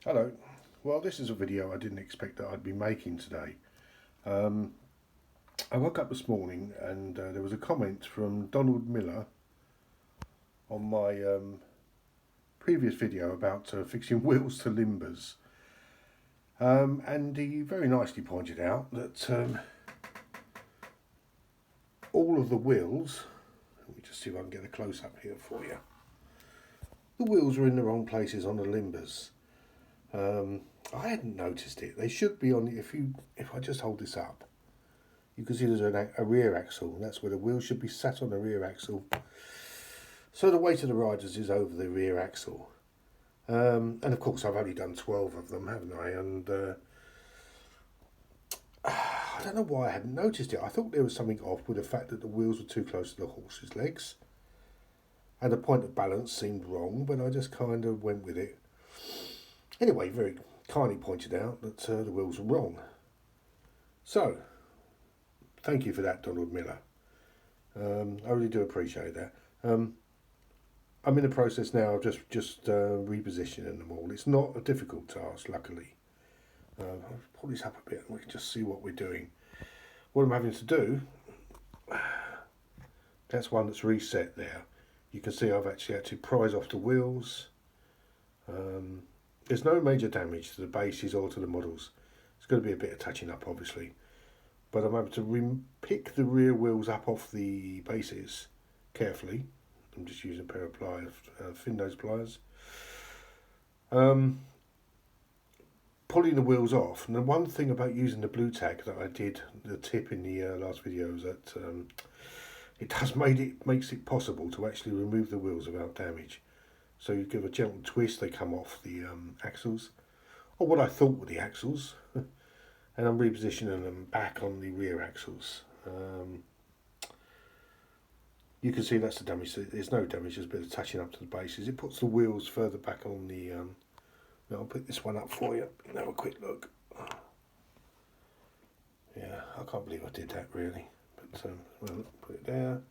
Hello. Well, this is a video I didn't expect that I'd be making today. Um, I woke up this morning and there was a comment from Donald Miller on my previous video about fixing wheels to limbers. And he very nicely pointed out that all of the wheels, let me just see if I can get a close up here for you, the wheels are in the wrong places on the limbers. I hadn't noticed it. They should be on, if I just hold this up, you can see there's a rear axle. That's where the wheel should be sat on the rear axle. So the weight of the riders is over the rear axle. And of course I've only done 12 of them, haven't I? And I don't know why I hadn't noticed it. I thought there was something off with the fact that the wheels were too close to the horse's legs. And the point of balance seemed wrong, but I just kind of went with it. Anyway, very kindly pointed out that the wheels were wrong. So, thank you for that, Donald Miller. I really do appreciate that. I'm in the process now of just repositioning them all. It's not a difficult task, luckily. I'll pull this up a bit and we can just see what we're doing. What I'm having to do, that's one that's reset there. You can see I've actually had to prise off the wheels. There's no major damage to the bases or to the models. It's going to be a bit of touching up, obviously. But I'm able to pick the rear wheels up off the bases carefully. I'm just using a pair of pliers, thin nose pliers. Pulling the wheels off. And the one thing about using the blue tack that I did, the tip in the last video, is that it makes it possible to actually remove the wheels without damage. So you give a gentle twist, they come off the axles, or what I thought were the axles, and I'm repositioning them back on the rear axles. You can see that's the damage. There's no damage, there's a bit of touching up to the bases. It puts the wheels further back on the... I'll put this one up for you and have a quick look. Yeah, I can't believe I did that, really. But, well, put it there.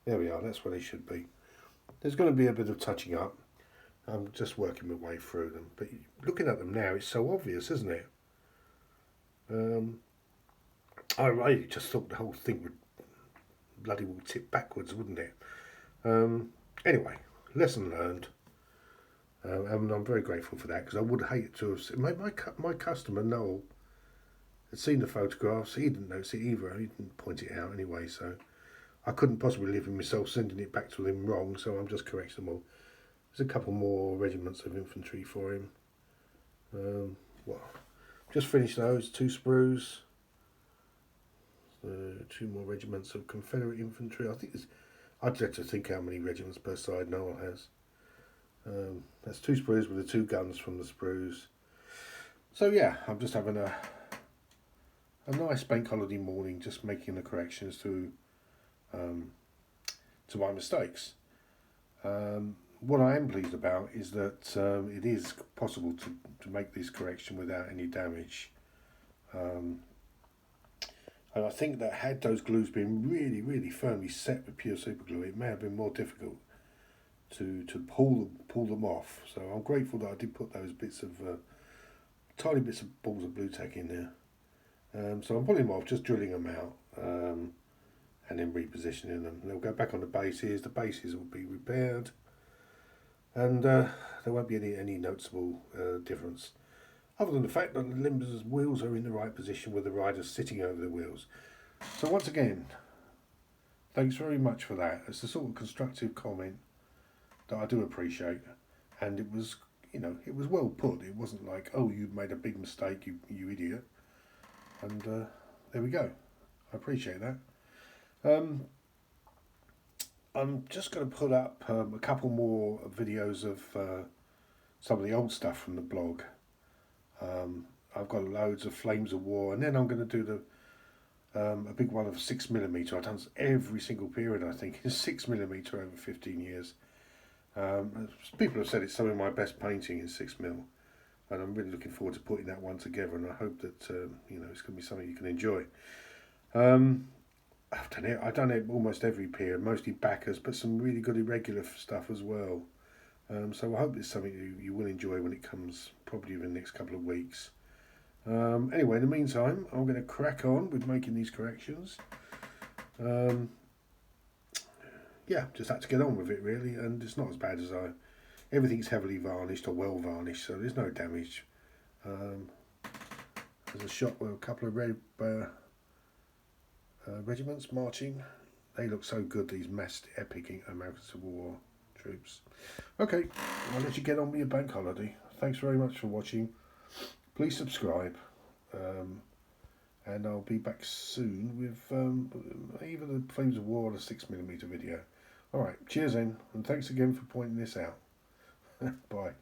There we are, that's where they should be. There's going to be a bit of touching up. I'm just working my way through them. But looking at them now, it's so obvious, isn't it? I really just thought the whole thing would bloody well tip backwards, wouldn't it? Anyway, lesson learned. And I'm very grateful for that because I would hate to have seen my customer Noel had seen the photographs. He didn't notice it either. He didn't point it out anyway, so I couldn't possibly live with myself sending it back to him wrong. So I'm just correcting them all. There's a couple more regiments of infantry for him. Well, just finished those 2 sprues. 2 more regiments of Confederate infantry. I'd like to think how many regiments per side Noel has. That's 2 sprues with the 2 guns from the sprues. So yeah, I'm just having a nice bank holiday morning, just making the corrections to my mistakes. What I am pleased about is that it is possible to make this correction without any damage. And I think that had those glues been really, really firmly set with pure super glue, it may have been more difficult to pull them off. So I'm grateful that I did put those bits of tiny bits of balls of blue tack in there. So I'm pulling them off, just drilling them out, and then repositioning them. They'll go back on the bases. The bases will be repaired, and there won't be any noticeable difference, other than the fact that the limbers' wheels are in the right position with the riders sitting over the wheels. So once again, thanks very much for that. It's a sort of constructive comment that I do appreciate, and it was, it was well put. It wasn't like, oh, you made a big mistake, you idiot. And there we go. I appreciate that. I'm just going to put up a couple more videos of some of the old stuff from the blog. I've got loads of Flames of War, and then I'm going to do a big one of 6mm. I've done every single period, I think, in 6mm over 15 years. People have said it's some of my best painting in 6mm, and I'm really looking forward to putting that one together, and I hope that it's going to be something you can enjoy. I've done it almost every period, mostly backers, but some really good irregular stuff as well. So I hope it's something you will enjoy when it comes probably in the next couple of weeks. Anyway, in the meantime, I'm going to crack on with making these corrections. Yeah, just had to get on with it really, and it's not as bad as everything's heavily varnished or well varnished, so there's no damage. There's a shot with a couple of regiments marching. They look so good, these massed epic American Civil War troops. Okay, I'll let you get on with your bank holiday. Thanks very much for watching. Please subscribe, and I'll be back soon with either the Flames of War or the 6mm video. Alright, cheers then, and thanks again for pointing this out. Bye.